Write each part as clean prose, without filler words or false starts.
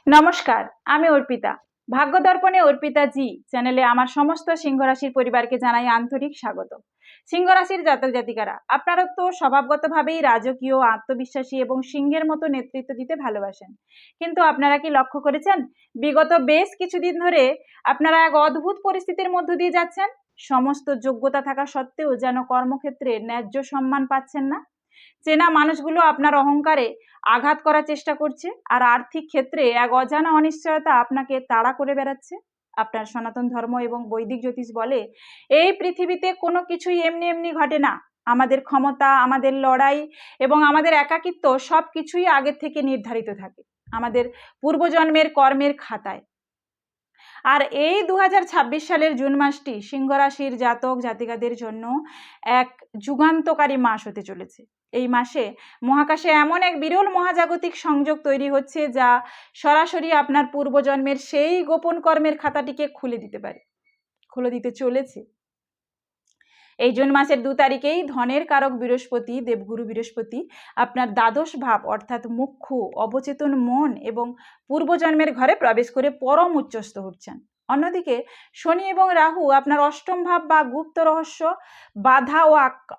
নমস্কার, আমি অর্পিতা। ভাগ্য দর্পণে অর্পিতা জি চ্যানেলে আমার সমস্ত সিংহ রাশির পরিবারকে জানাই আন্তরিক স্বাগত। সিংহ রাশির জাতক জাতিকারা, আপনারা তো স্বভাবগতভাবেই রাজকীয়, আত্মবিশ্বাসী এবং সিংহের মতো নেতৃত্ব দিতে ভালোবাসেন। কিন্তু আপনারা কি লক্ষ্য করেছেন, বিগত বেশ কিছুদিন ধরে আপনারা এক অদ্ভুত পরিস্থিতির মধ্য দিয়ে যাচ্ছেন? সমস্ত যোগ্যতা থাকা সত্ত্বেও যেন কর্মক্ষেত্রে ন্যায্য সম্মান পাচ্ছেন না। চেনা মানুষগুলো আপনার অহংকারে আঘাত করার চেষ্টা করছে, আর আর্থিক ক্ষেত্রে এক অজানা অনিশ্চয়তা আপনাকে তাড়া করে বেড়াচ্ছে। আপনার সনাতন ধর্ম এবং বৈদিক জ্যোতিষ বলে, এই পৃথিবীতে কোনো কিছুই এমনি এমনি ঘটে না। আমাদের ক্ষমতা, আমাদের লড়াই এবং আমাদের একাকিত্ব সব কিছুই আগের থেকে নির্ধারিত থাকে আমাদের পূর্বজন্মের কর্মের খাতায়। আর এই 2026 সালের জুন মাসটি সিংহ রাশির জাতক জাতিকাদের জন্য এক যুগান্তকারী মাস হতে চলেছে। এই মাসে মহাকাশে এমন এক বিরল মহাজাগতিক সংযোগ তৈরি হচ্ছে, যা সরাসরি আপনার পূর্বজন্মের সেই গোপন কর্মের খাতাটিকে খুলে দিতে চলেছে। এই জুন মাসের 2 তারিখেই ধনের কারক বৃহস্পতি, দেবগুরু বৃহস্পতি, আপনার দ্বাদশ ভাব অর্থাৎ মুখ্য, অবচেতন মন এবং পূর্বজন্মের ঘরে প্রবেশ করে পরম উচ্চস্থ হচ্ছেন। অন্যদিকে শনি এবং রাহু আপনার অষ্টম ভাব বা গুপ্ত রহস্য, বাধা ও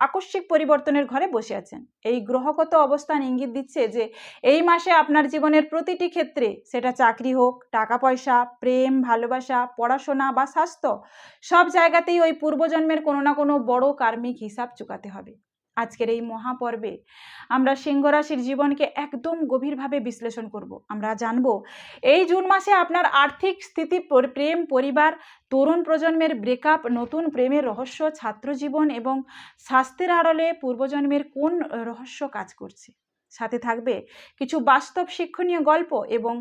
আকস্মিক পরিবর্তনের ঘরে বসে আছেন। এই গ্রহগত অবস্থান ইঙ্গিত দিচ্ছে যে এই মাসে আপনার জীবনের প্রতিটি ক্ষেত্রে, সেটা চাকরি হোক, টাকা পয়সা, প্রেম, ভালোবাসা, পড়াশোনা বা স্বাস্থ্য, সব জায়গাতেই ওই পূর্বজন্মের কোনো না কোনো বড় কার্মিক হিসাব চুকাতে হবে। আজকের এই মহাপর্বে আমরা সিংহ রাশির জীবনকে একদম গভীরভাবে বিশ্লেষণ করব। আমরা জানব এই জুন মাসে আপনার আর্থিক স্থিতি, প্রেম, পরিবার, তরুণ প্রজন্মের ব্রেকআপ, নতুন প্রেমের রহস্য, ছাত্র জীবন এবং স্বাস্থ্যের আড়ালে পূর্বজন্মের কোন রহস্য কাজ করছে। সাথে থাকবে কিছু বাস্তব শিক্ষণীয় গল্প এবং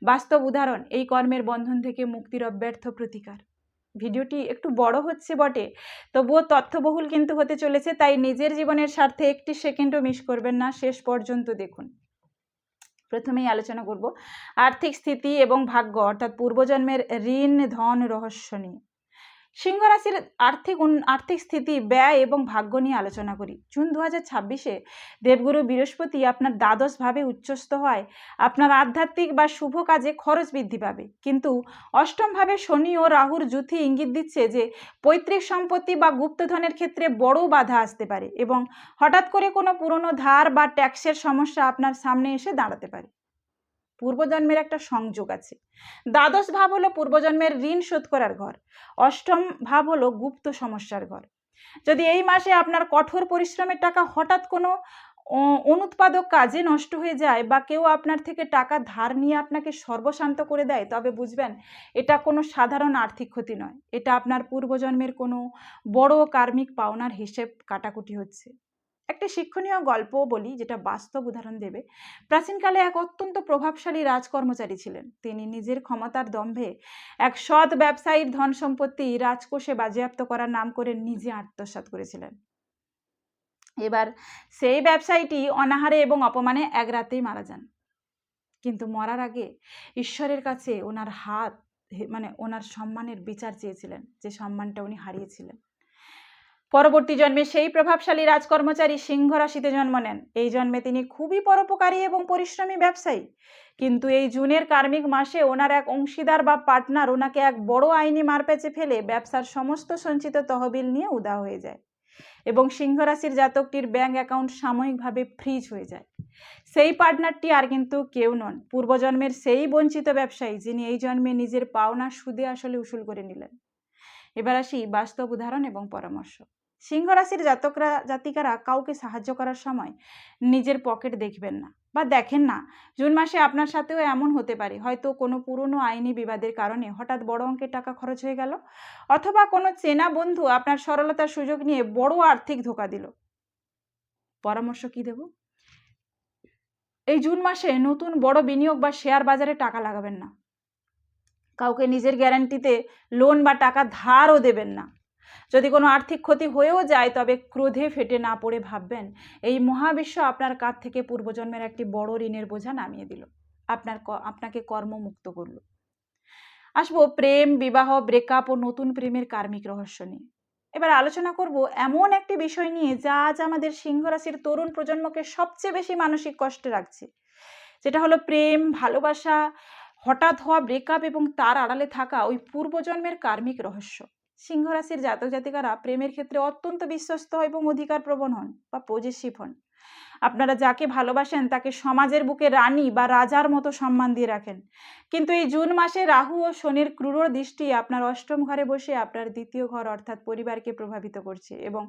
বাস্তব উদাহরণ, এই কর্মের বন্ধন থেকে মুক্তির অব্যর্থ প্রতিকার। ভিডিওটি একটু বড় হচ্ছে বটে, তবুও তথ্যবহুল কিন্তু হতে চলেছে, তাই নিজের জীবনের স্বার্থে একটি সেকেন্ডও মিস করবেন না, শেষ পর্যন্ত দেখুন। প্রথমেই আলোচনা করব আর্থিক স্থিতি এবং ভাগ্য অর্থাৎ পূর্বজন্মের ঋণ ধন রহস্য নিয়ে। সিংহ রাশির আর্থিক স্থিতি, ব্যয় এবং ভাগ্য নিয়ে আলোচনা করি। জুন 2026-এ দেবগুরু বৃহস্পতি আপনার দ্বাদশ ভাবে উচ্চস্থ হয়। আপনার আধ্যাত্মিক বা শুভ কাজে খরচ বৃদ্ধি পাবে, কিন্তু অষ্টম ভাবে শনি ও রাহুর যুতি ইঙ্গিত দিচ্ছে যে পৈতৃক সম্পত্তি বা গুপ্তধনের ক্ষেত্রে বড় বাধা আসতে পারে এবং হঠাৎ করে কোনো পুরনো ধার বা ট্যাক্সের সমস্যা আপনার সামনে এসে দাঁড়াতে পারে। পূর্বজন্মের একটা সংযোগ আছে। দ্বাদশ ভাব হলো পূর্বজন্মের ঋণ শোধ করার ঘর, অষ্টম ভাব হলো গুপ্ত সমস্যার ঘর। যদি এই মাসে আপনার কঠোর পরিশ্রমের টাকা হঠাৎ কোনো অনুৎপাদক কাজে নষ্ট হয়ে যায় বা কেউ আপনার থেকে টাকা ধার নিয়ে আপনাকে সর্বশান্ত করে দেয়, তবে বুঝবেন এটা কোনো সাধারণ আর্থিক ক্ষতি নয়, এটা আপনার পূর্বজন্মের কোনো বড় কার্মিক পাওনার হিসেব কাটাকুটি হচ্ছে। একটা শিক্ষণীয় গল্প বলি, যেটা বাস্তব উদাহরণ দেবে। প্রাচীনকালে এক অত্যন্ত প্রভাবশালী রাজকর্মচারী ছিলেন। তিনি নিজের ক্ষমতার দম্ভে এক সৎ ব্যবসায়ীর ধন সম্পত্তি রাজকোষে বাজেয়াপ্ত করার নাম করে নিজে আত্মসাৎ করেছিলেন। এবার সেই ব্যবসায়ীটি অনাহারে এবং অপমানে এক রাতেই মারা যান। কিন্তু মরার আগে ঈশ্বরের কাছে ওনার সম্মানের বিচার চেয়েছিলেন, যে সম্মানটা উনি হারিয়েছিলেন। পরবর্তী জন্মে সেই প্রভাবশালী রাজকর্মচারী সিংহ রাশিতে জন্ম নেন। এই জন্মে তিনি খুবই পরোপকারী এবং পরিশ্রমী ব্যবসায়ী। কিন্তু এই জুনের কার্মিক মাসে ওনার এক অংশীদার বা পার্টনার ওনাকে এক বড় আইনি মারপ্যাচে ফেলে ব্যবসার সমস্ত সঞ্চিত তহবিল নিয়ে উধাও হয়ে যায় এবং সিংহ রাশির জাতকটির ব্যাংক অ্যাকাউন্ট সাময়িকভাবে ফ্রিজ হয়ে যায়। সেই পার্টনারটি আর কিন্তু কেউ নন, পূর্বজন্মের সেই বঞ্চিত ব্যবসায়ী, যিনি এই জন্মে নিজের পাওনা সুদে আসলে উসুল করে নিলেন। এবার আসি বাস্তব উদাহরণ এবং পরামর্শ। সিংহ রাশির জাতিকারা কাউকে সাহায্য করার সময় নিজের পকেট দেখবেন না বা দেখেন না। জুন মাসে আপনার সাথেও এমন হতে পারে, হয়তো কোনো পুরনো আইনি বিবাদের কারণে হঠাৎ বড় অঙ্কের টাকা খরচ হয়ে গেল, অথবা কোনো চেনা বন্ধু আপনার সরলতার সুযোগ নিয়ে বড় আর্থিক ধোঁকা দিল। পরামর্শ কি দেব? এই জুন মাসে নতুন বড় বিনিয়োগ বা শেয়ার বাজারে টাকা লাগাবেন না। কাউকে নিজের গ্যারান্টিতে লোন বা টাকা ধারও দেবেন না। যদি কোনো আর্থিক ক্ষতি হয়েও যায়, তবে ক্রোধে ফেটে না পড়ে ভাববেন, এই মহাবিশ্ব আপনার কাঁধ থেকে পূর্বজন্মের একটি বড় ঋণের বোঝা নামিয়ে দিল, আপনাকে কর্মমুক্ত করল। আসবো প্রেম, বিবাহ, ব্রেকআপ ও নতুন প্রেমের কার্মিক রহস্য নিয়ে। এবার আলোচনা করব এমন একটি বিষয় নিয়ে যা আজ আমাদের সিংহ রাশির তরুণ প্রজন্মকে সবচেয়ে বেশি মানসিক কষ্টে রাখছে, যেটা হলো প্রেম, ভালোবাসা, হঠাৎ হওয়া ব্রেকআপ এবং তার আড়ালে থাকা ওই পূর্বজন্মের কার্মিক রহস্য। সিংহ রাশির জাতক জাতিকারা প্রেমের ক্ষেত্রে অত্যন্ত বিশ্বস্ত এবং অধিকার প্রবণ হন বা পজেসিভ হন। আপনারা যাকে ভালোবাসেন তাকে সমাজের বুকে রানী বা রাজার মতো সম্মান দিয়ে রাখেন। কিন্তু এই জুন মাসে রাহু ও শনির ক্রূর দৃষ্টি আপনার অষ্টম ঘরে বসে আপনার দ্বিতীয় ঘর অর্থাৎ পরিবারকে প্রভাবিত করছে, এবং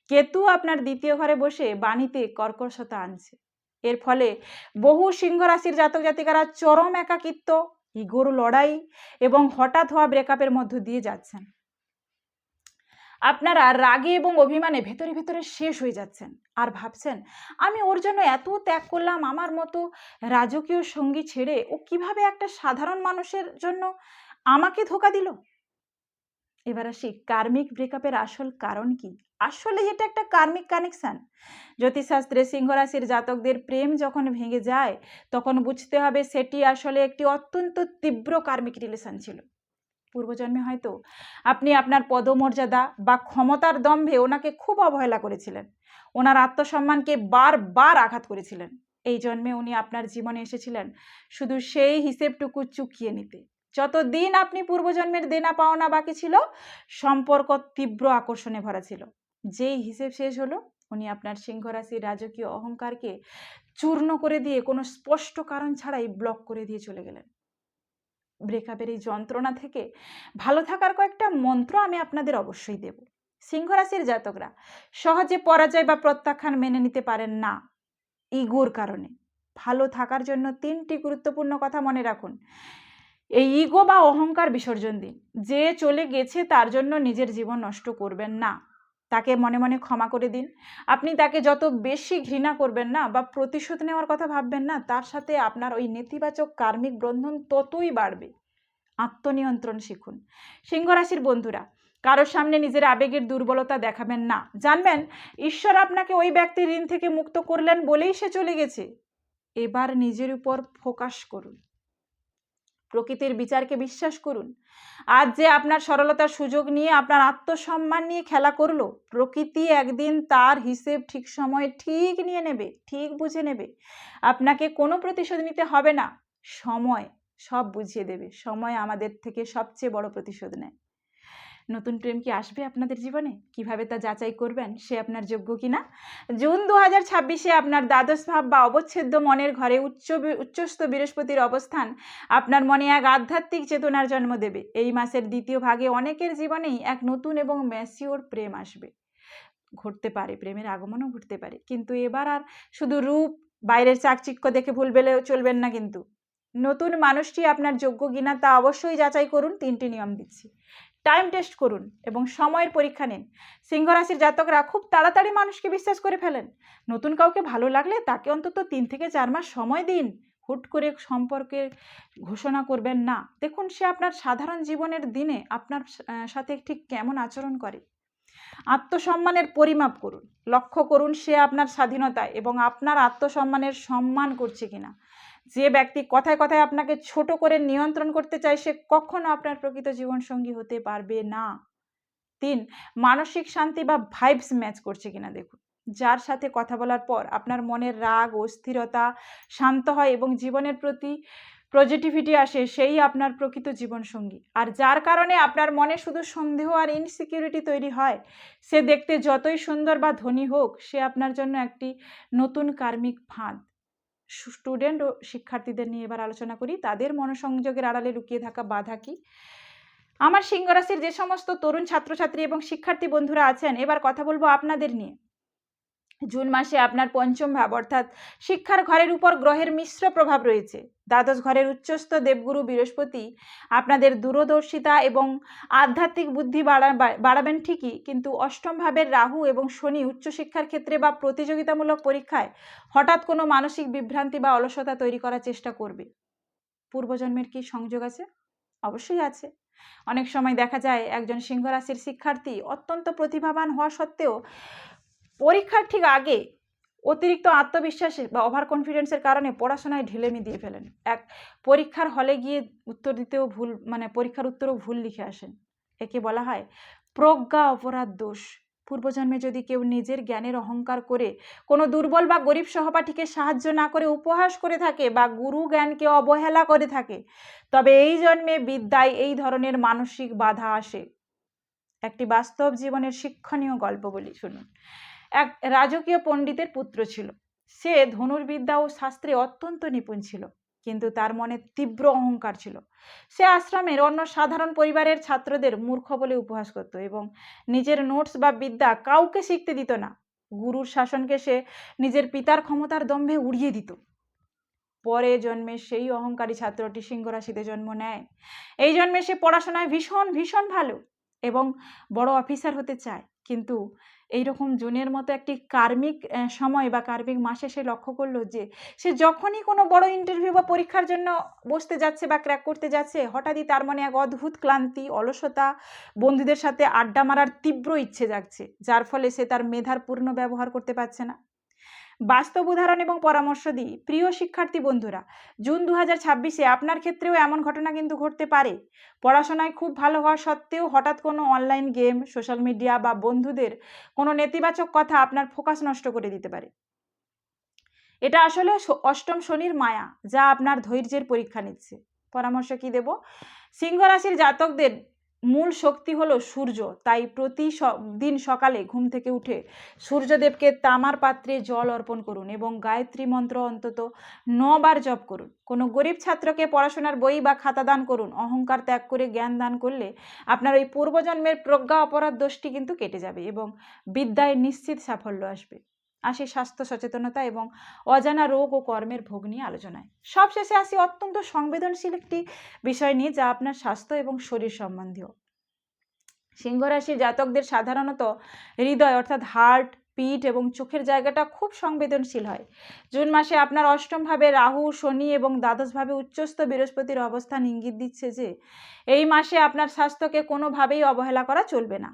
কেতু আপনার দ্বিতীয় ঘরে বসে বাণীতে কর্কশতা আনছে। এর ফলে বহু সিংহ রাশির জাতক জাতিকারা চরম একাকিত্ব, ইগোর লড়াই এবং হঠাৎ হওয়া ব্রেকআপের মধ্য দিয়ে যাচ্ছেন। আপনারা রাগে এবং অভিমানে ভেতরে ভেতরে শেষ হয়ে যাচ্ছেন আর ভাবছেন, আমি ওর জন্য এত ত্যাগ করলাম, আমার মতো রাজকীয় সঙ্গী ছেড়ে ও কিভাবে একটা সাধারণ মানুষের জন্য আমাকে ধোঁকা দিল। এবার আসি কার্মিক ব্রেকআপের আসল কারণ কি। আসলে এটা একটা কার্মিক কানেকশন। জ্যোতিষশাস্ত্রে সিংহ রাশির জাতকদের প্রেম যখন ভেঙে যায় তখন বুঝতে হবে সেটি আসলে একটি অত্যন্ত তীব্র কার্মিক রিলেশন ছিল। পূর্বজন্মে হয়তো আপনি আপনার পদমর্যাদা বা ক্ষমতার দম্ভে ওনাকে খুব অবহেলা করেছিলেন, ওনার আত্মসম্মানকে বারবার আঘাত করেছিলেন। এই জন্মে উনি আপনার জীবনে এসেছিলেন শুধু সেই হিসেবটুকু চুকিয়ে নিতে। যতদিন আপনি পূর্বজন্মের দেনা পাওনা বাকি ছিল, সম্পর্ক তীব্র আকর্ষণে ভরা ছিল। যেই হিসেব শেষ হলো, উনি আপনার সিংহ রাশির রাজকীয় অহংকারকে চূর্ণ করে দিয়ে কোনো স্পষ্ট কারণ ছাড়াই ব্লক করে দিয়ে চলে গেলেন। ব্রেকআপের এই যন্ত্রণা থেকে ভালো থাকার কয়েকটা মন্ত্র আমি আপনাদের অবশ্যই দেব। সিংহ রাশির জাতকরা সহজে পরাজয় বা প্রত্যাখ্যান মেনে নিতে পারেন না ইগোর কারণে। ভালো থাকার জন্য 3টি গুরুত্বপূর্ণ কথা মনে রাখুন। এই ইগো বা অহংকার বিসর্জন দিন। যে চলে গেছে তার জন্য নিজের জীবন নষ্ট করবেন না, তাকে মনে মনে ক্ষমা করে দিন। আপনি তাকে যত বেশি ঘৃণা করবেন না বা প্রতিশোধ নেওয়ার কথা ভাববেন না, তার সাথে আপনার ওই নেতিবাচক কার্মিক বন্ধন ততই বাড়বে। আত্মনিয়ন্ত্রণ শিখুন। সিংহ রাশির বন্ধুরা, কারোর সামনে নিজের আবেগের দুর্বলতা দেখাবেন না। জানবেন ঈশ্বর আপনাকে ওই ব্যক্তির ঋণ থেকে মুক্ত করলেন বলেই সে চলে গেছে। এবার নিজের উপর ফোকাস করুন, প্রকৃতির বিচারকে বিশ্বাস করুন। আজ যে আপনার সরলতার সুযোগ নিয়ে আপনার আত্মসম্মান নিয়ে খেলা করলো, প্রকৃতি একদিন তার হিসেব ঠিক সময়ে ঠিক নিয়ে নেবে, ঠিক বুঝে নেবে। আপনাকে কোনো প্রতিশোধ নিতে হবে না, সময় সব বুঝিয়ে দেবে। সময় আমাদের থেকে সবচেয়ে বড় প্রতিশোধ নেয়। নতুন প্রেম কি আসবে আপনাদের জীবনে? কিভাবে তা যাচাই করবেন সে আপনার যোগ্য কিনা? জুন 2026-এ আপনার দ্বাদশ ভাব বা অবচ্ছেদ্য মনের ঘরে উচ্চস্থ বৃহস্পতির অবস্থান আপনার মনে এক আধ্যাত্মিক চেতনার জন্ম দেবে। এই মাসের দ্বিতীয় ভাগে অনেকের জীবনেই এক নতুন এবং ম্যাচিওর প্রেম আসবে। ঘটতে পারে, প্রেমের আগমনও ঘটতে পারে, কিন্তু এবার আর শুধু রূপ, বাইরের চাকচিক্য দেখে ভুল বেলেও চলবেন না। কিন্তু নতুন মানুষটি আপনার যোগ্য কিনা তা অবশ্যই যাচাই করুন। 3টি নিয়ম দিচ্ছি। টাইম টেস্ট করুন এবং সময়ের পরীক্ষা নিন। সিংহ রাশির জাতকরা খুব তাড়াতাড়ি মানুষকে বিশ্বাস করে ফেলেন। নতুন কাউকে ভালো লাগলে তাকে অন্তত 3 থেকে 4 মাস সময় দিন। হুট করে সম্পর্কের ঘোষণা করবেন না। দেখুন সে আপনার সাধারণ জীবনের দিনে আপনার সাথে ঠিক কেমন আচরণ করে। আত্মসম্মানের পরিমাপ করুন। লক্ষ্য করুন সে আপনার স্বাধীনতায় এবং আপনার আত্মসম্মানের সম্মান করছে কিনা। যে ব্যক্তি কথায় কথায় আপনাকে ছোট করে নিয়ন্ত্রণ করতে চায় সে কখনো আপনার প্রকৃত জীবনসঙ্গী হতে পারবে না। 3, মানসিক শান্তি বা ভাইবস ম্যাচ করছে কিনা দেখুন। যার সাথে কথা বলার পর আপনার মনের রাগ, অস্থিরতা শান্ত হয় এবং জীবনের প্রতি পজিটিভিটি আসে, সেই আপনার প্রকৃত জীবনসঙ্গী। আর যার কারণে আপনার মনে শুধু সন্দেহ আর ইনসিকিউরিটি তৈরি হয়, সে দেখতে যতই সুন্দর বা ধনী হোক, সে আপনার জন্য একটি নতুন কার্মিক ফাঁদ। স্টুডেন্ট ও শিক্ষার্থীদের নিয়ে এবার আলোচনা করি। তাদের মনোসংযোগের আড়ালে লুকিয়ে থাকা বাধা কি। আমার সিংহ রাশির যে সমস্ত তরুণ ছাত্রছাত্রী এবং শিক্ষার্থী বন্ধুরা আছেন, এবার কথা বলবো আপনাদের নিয়ে। জুন মাসে আপনার পঞ্চম ভাব অর্থাৎ শিক্ষার ঘরের উপর গ্রহের মিশ্র প্রভাব রয়েছে। দ্বাদশ ঘরের উচ্চস্থ দেবগুরু বৃহস্পতি আপনাদের দূরদর্শিতা এবং আধ্যাত্মিক বুদ্ধি বাড়াবেন ঠিকই, কিন্তু অষ্টম ভাবের রাহু এবং শনি উচ্চশিক্ষার ক্ষেত্রে বা প্রতিযোগিতামূলক পরীক্ষায় হঠাৎ কোনো মানসিক বিভ্রান্তি বা অলসতা তৈরি করার চেষ্টা করবে। পূর্বজন্মের কি সংযোগ আছে? অবশ্যই আছে। অনেক সময় দেখা যায় একজন সিংহ রাশির শিক্ষার্থী অত্যন্ত প্রতিভাবান হওয়া সত্ত্বেও পরীক্ষার ঠিক আগে অতিরিক্ত আত্মবিশ্বাসে বা ওভার কনফিডেন্সের কারণে পড়াশোনায় ঢিলেমি দিয়ে ফেলেন। পরীক্ষার হলে গিয়ে উত্তর দিতেও পরীক্ষার উত্তরও ভুল লিখে আসেন। একে বলা হয় প্রজ্ঞা অপরাধ দোষ। পূর্বজন্মে যদি কেউ নিজের জ্ঞানের অহংকার করে কোনো দুর্বল বা গরিব সহপাঠীকে সাহায্য না করে উপহাস করে থাকে বা গুরু জ্ঞানকে অবহেলা করে থাকে, তবে এই জন্মে বিদ্যায় এই ধরনের মানসিক বাধা আসে। একটি বাস্তব জীবনের শিক্ষণীয় গল্প বলি, শুনুন। এক রাজকীয় পণ্ডিতের পুত্র ছিল। সে ধনুর্বিদ্যা ও শাস্ত্রে অত্যন্ত নিপুণ ছিল, কিন্তু তার মনে তীব্র অহংকার ছিল। সে আশ্রমের অন্য সাধারণ পরিবারের ছাত্রদের মূর্খ বলে উপহাস করত এবং নিজের নোটস বা বিদ্যা কাউকে শিখতে দিত না। গুরুর শাসনকে সে নিজের পিতার ক্ষমতার দম্ভে উড়িয়ে দিত। পরে জন্মে সেই অহংকারী ছাত্রটি সিংহ রাশিতে জন্ম নেয়। এই জন্মে সে পড়াশোনায় ভীষণ ভীষণ ভালো এবং বড় অফিসার হতে চায়, কিন্তু এইরকম জুনের মতো একটি কার্মিক সময় বা কার্মিক মাসে সে লক্ষ্য করলো যে সে যখনই কোনো বড় ইন্টারভিউ বা পরীক্ষার জন্য বসতে যাচ্ছে বা ক্র্যাক করতে যাচ্ছে, হঠাৎই তার মনে এক অদ্ভুত ক্লান্তি, অলসতা, বন্ধুদের সাথে আড্ডা মারার তীব্র ইচ্ছে জাগছে, যার ফলে সে তার মেধার পূর্ণ ব্যবহার করতে পারছে না। বাস্তব উদাহরণ এবং পরামর্শ দিই। প্রিয় শিক্ষার্থী বন্ধুরা, জুন 2026-এ আপনার ক্ষেত্রেও এমন ঘটনা কিন্তু ঘটতে পারে। পড়াশোনায় খুব ভালো হওয়া সত্ত্বেও হঠাৎ কোনো অনলাইন গেম, সোশ্যাল মিডিয়া বা বন্ধুদের কোনো নেতিবাচক কথা আপনার ফোকাস নষ্ট করে দিতে পারে। এটা আসলে অষ্টম শনির মায়া, যা আপনার ধৈর্যের পরীক্ষা নিচ্ছে। পরামর্শ কি দেব? সিংহ রাশির জাতকদের মূল শক্তি হলো সূর্য, তাই দিন সকালে ঘুম থেকে উঠে সূর্যদেবকে তামার পাত্রে জল অর্পণ করুন এবং গায়ত্রী মন্ত্র অন্তত 9 বার জপ করুন। কোনো গরিব ছাত্রকে পড়াশোনার বই বা খাতা দান করুন। অহংকার ত্যাগ করে জ্ঞান দান করলে আপনার ওই পূর্বজন্মের প্রজ্ঞা অপরাধ দোষটি কিন্তু কেটে যাবে এবং বিদ্যায় নিশ্চিত সাফল্য আসবে। আসি স্বাস্থ্য সচেতনতা এবং অজানা রোগ ও কর্মের ভোগ নিয়ে আলোচনায়। সবশেষে আসি অত্যন্ত সংবেদনশীল একটি বিষয় নিয়ে, যা আপনার স্বাস্থ্য এবং শরীর সম্বন্ধীয়। সিংহ রাশির জাতকদের সাধারণত হৃদয় অর্থাৎ হার্ট, পিঠ এবং চোখের জায়গাটা খুব সংবেদনশীল হয়। জুন মাসে আপনার অষ্টম ভাবে রাহু, শনি এবং দ্বাদশ ভাবে উচ্চস্থ বৃহস্পতির অবস্থান ইঙ্গিত দিচ্ছে যে এই মাসে আপনার স্বাস্থ্যকে কোনোভাবেই অবহেলা করা চলবে না।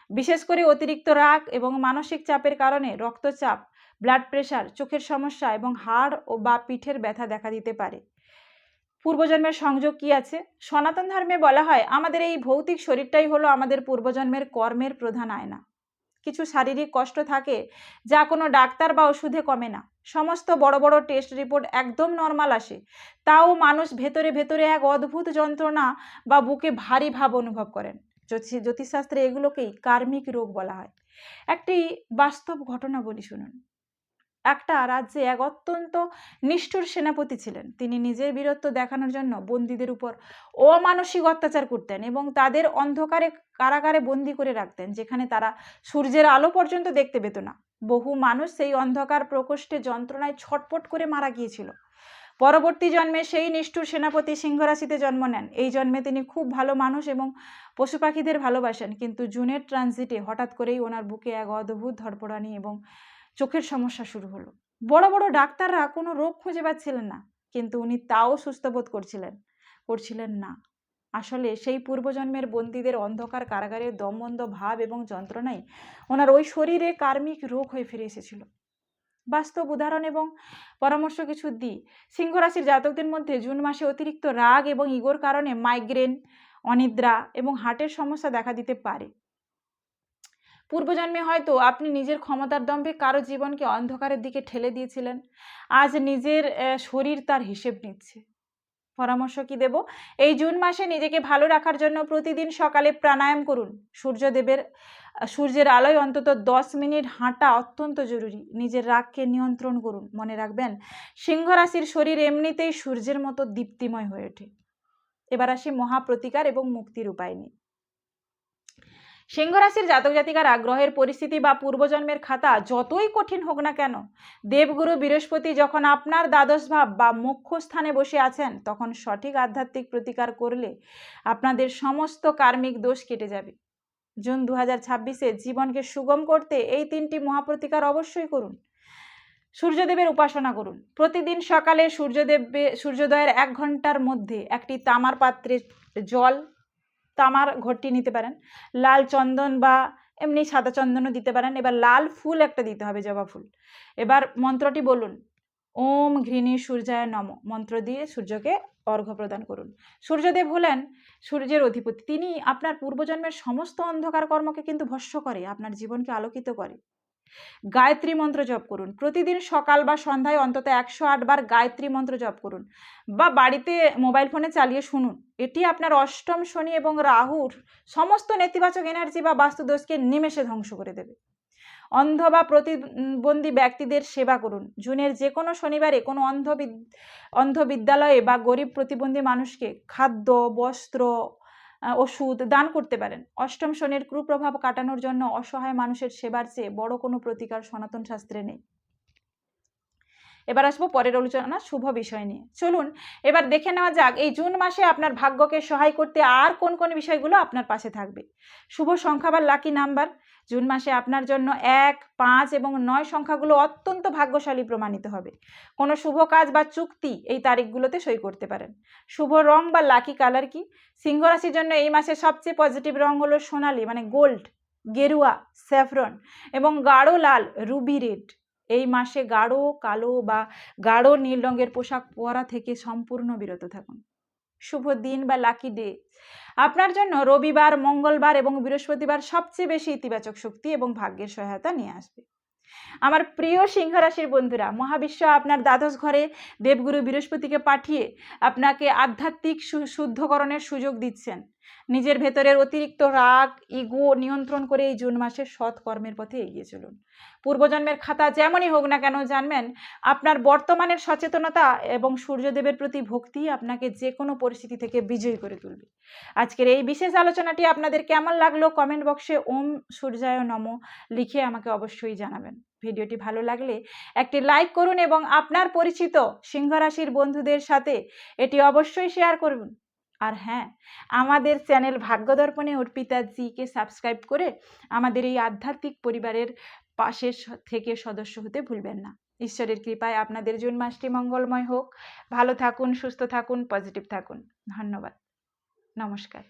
বিশেষ করে অতিরিক্ত রাগ এবং মানসিক চাপের কারণে রক্তচাপ, ব্লাড প্রেশার, চোখের সমস্যা এবং হাড় ও বা পিঠের ব্যথা দেখা দিতে পারে। পূর্বজন্মের সংযোগ কি আছে? সনাতন ধর্মে বলা হয় আমাদের এই ভৌতিক শরীরটাই হলো আমাদের পূর্বজন্মের কর্মের প্রধান আয়না। কিছু শারীরিক কষ্ট থাকে যা কোনো ডাক্তার বা ওষুধে কমে না। সমস্ত বড় বড় টেস্ট রিপোর্ট একদম নর্মাল আসে, তাও মানুষ ভেতরে ভেতরে এক অদ্ভুত যন্ত্রণা বা বুকে ভারী ভাব অনুভব করেন। জ্যোতিষশাস্ত্রে এগুলোকেই কার্মিক রোগ বলা হয়। একটি বাস্তব ঘটনা বলি, শুনুন। একটা রাজ্যে এক অত্যন্ত নিষ্ঠুর সেনাপতি ছিলেন। তিনি নিজের বীরত্ব দেখানোর জন্য বন্দীদের উপর অমানসিক অত্যাচার করতেন এবং তাদের অন্ধকারে কারাগারে বন্দি করে রাখতেন, যেখানে তারা সূর্যের আলো পর্যন্ত দেখতে পেত না। বহু মানুষ সেই অন্ধকার প্রকোষ্ঠে যন্ত্রণায় ছটপট করে মারা গিয়েছিল। পরবর্তী জন্মে সেই নিষ্ঠুর সেনাপতি সিংহ রাশিতে জন্ম নেন। এই জন্মে তিনি খুব ভালো মানুষ এবং পশু পাখিদের ভালোবাসেন, কিন্তু জুনের ট্রানজিটে হঠাৎ করেই ওনার বুকে এক অদ্ভুত ধড়পড়ানি এবং চোখের সমস্যা শুরু হলো। বড় বড় ডাক্তাররা কোনো রোগ খুঁজে পাচ্ছিলেন না, কিন্তু উনি তাও সুস্থ বোধ করছিলেন না। আসলে সেই পূর্বজন্মের বন্দীদের অন্ধকার কারাগারের দমবন্ধ ভাব এবং যন্ত্রণাই ওনার ওই শরীরে কার্মিক রোগ হয়ে ফিরে এসেছিল। বাস্তব উদাহরণ এবং পরামর্শ কিছু দিই। সিংহ রাশির জাতকদের মধ্যে জুন মাসে অতিরিক্ত রাগ এবং ইগোর কারণে মাইগ্রেন, অনিদ্রা এবং হার্টের সমস্যা দেখা দিতে পারে। পূর্বজন্মে হয়তো আপনি নিজের ক্ষমতার দম্ভে কারো জীবনকে অন্ধকারের দিকে ঠেলে দিয়েছিলেন। আজ নিজের শরীর তার হিসেব নিচ্ছে। পরামর্শ কি দেব? এই জুন মাসে নিজেকে ভালো রাখার জন্য প্রতিদিন সকালে প্রাণায়াম করুন। সূর্যের আলোয় অন্তত 10 মিনিট হাঁটা অত্যন্ত জরুরি। নিজের রাগকে নিয়ন্ত্রণ করুন। মনে রাখবেন, সিংহ রাশির শরীর এমনিতেই সূর্যের মতো দীপ্তিময় হয়ে ওঠে। এবার আসি মহাপ্রতিকার এবং মুক্তির উপায় নিয়ে। সিংহ রাশির জাতক জাতিকারা গ্রহের পরিস্থিতি বা পূর্বজন্মের খাতা যতই কঠিন হোক না কেন, দেবগুরু বৃহস্পতি যখন আপনার দ্বাদশ ভাব বা মুখ্য স্থানে বসে আছেন, তখন সঠিক আধ্যাত্মিক প্রতিকার করলে আপনাদের সমস্ত কার্মিক দোষ কেটে যাবে। জুন 2026-এ জীবনকে সুগম করতে এই 3টি মহাপ্রতিকার অবশ্যই করুন। সূর্যদেবের উপাসনা করুন। প্রতিদিন সকালে সূর্যোদয়ের 1 ঘন্টার মধ্যে একটি তামার পাত্রে জল, তামার ঘটি নিতে পারেন, লাল চন্দন বা এমনি সাদা চন্দনও দিতে পারেন। এবার লাল ফুল একটা দিতে হবে, জবা ফুল। এবার মন্ত্রটি বলুন, ওম ঘৃণী সূর্যায় নম মন্ত্র দিয়ে সূর্যকে অর্ঘ্য প্রদান করুন। সূর্যদেব হলেন সূর্যের অধিপতি। তিনি আপনার পূর্বজন্মের সমস্ত অন্ধকার কর্মকে কিন্তু ভস্ম করে, আপনার জীবনকে আলোকিত করে। গায়ত্রী মন্ত্র জপ করুন। প্রতিদিন সকাল বা সন্ধ্যায় অন্তত 108 বার গায়ত্রী মন্ত্র জপ করুন, বা বাড়িতে মোবাইল ফোনে চালিয়ে শুনুন। এটি আপনার অষ্টম শনি এবং রাহুর সমস্ত নেতিবাচক এনার্জি বা বাস্তুদোষকে নিমেষে ধ্বংস করে দেবে। অন্ধ বা প্রতিবন্ধী ব্যক্তিদের সেবা করুন। জুনের যে কোনো শনিবারে কোনো অন্ধ বিদ্যালয়ে বা গরিব প্রতিবন্ধী মানুষকে খাদ্য, বস্ত্র, ওষুধ দান করতে পারেন। অষ্টম শনির কুপ্রভাব কাটানোর জন্য অসহায় মানুষের সেবার চেয়ে বড় কোনো প্রতিকার সনাতন শাস্ত্রে নেই। এবার আসবো পরের আলোচনা শুভ বিষয় নিয়ে। চলুন এবার দেখে নেওয়া যাক এই জুন মাসে আপনার ভাগ্যকে সহায় করতে আর কোন কোন বিষয়গুলো আপনার পাশে থাকবে। শুভ সংখ্যা বা লাকি নাম্বার। জুন মাসে আপনার জন্য 1, 5 এবং 9 সংখ্যাগুলো অত্যন্ত ভাগ্যশালী প্রমাণিত হবে। কোনো শুভ কাজ বা চুক্তি এই তারিখগুলোতে সই করতে পারেন। শুভ রং বা লাকি কালার কি? সিংহ রাশির জন্য এই মাসে সবচেয়ে পজিটিভ রং হলো সোনালী মানে গোল্ড, গেরুয়া, স্যাফরন এবং গাঢ় লাল রুবি রেড। এই মাসে গাঢ় কালো বা গাঢ় নীল রঙের পোশাক পরা থেকে সম্পূর্ণ বিরত থাকুন। শুভ দিন বা লাকি ডে আপনার জন্য রবিবার, মঙ্গলবার এবং বৃহস্পতিবার সবচেয়ে বেশি ইতিবাচক শক্তি এবং ভাগ্যের সহায়তা নিয়ে আসবে। আমার প্রিয় সিংহ রাশির বন্ধুরা, মহাবিশ্ব আপনার দ্বাদশ ঘরে দেবগুরু বৃহস্পতিকে পাঠিয়ে আপনাকে আধ্যাত্মিক শুদ্ধকরণের সুযোগ দিচ্ছেন। নিজের ভেতরের অতিরিক্ত রাগ, ইগো নিয়ন্ত্রণ করে এই জুন মাসের সৎ কর্মের পথে এগিয়ে চলুন। পূর্বজন্মের খাতা যেমনই হোক না কেন, জানবেন আপনার বর্তমানের সচেতনতা এবং সূর্যদেবের প্রতি ভক্তি আপনাকে যে কোনো পরিস্থিতি থেকে বিজয়ী করে তুলবে। আজকের এই বিশেষ আলোচনাটি আপনাদের কেমন লাগলো কমেন্ট বক্সে ওম সূর্যায় নম লিখে আমাকে অবশ্যই জানাবেন। ভিডিওটি ভালো লাগলে একটি লাইক করুন এবং আপনার পরিচিত সিংহ রাশির বন্ধুদের সাথে এটি অবশ্যই শেয়ার করুন। আর হ্যাঁ, আমাদের চ্যানেল ভাগ্যদর্পণে অর্পিতা জিকে সাবস্ক্রাইব করে আমাদের এই আধ্যাত্মিক পরিবারের পাশে থেকে সদস্য হতে ভুলবেন না। ঈশ্বরের কৃপায় আপনাদের জুন মাসটি মঙ্গলময় হোক। ভালো থাকুন, সুস্থ থাকুন, পজিটিভ থাকুন। ধন্যবাদ। নমস্কার।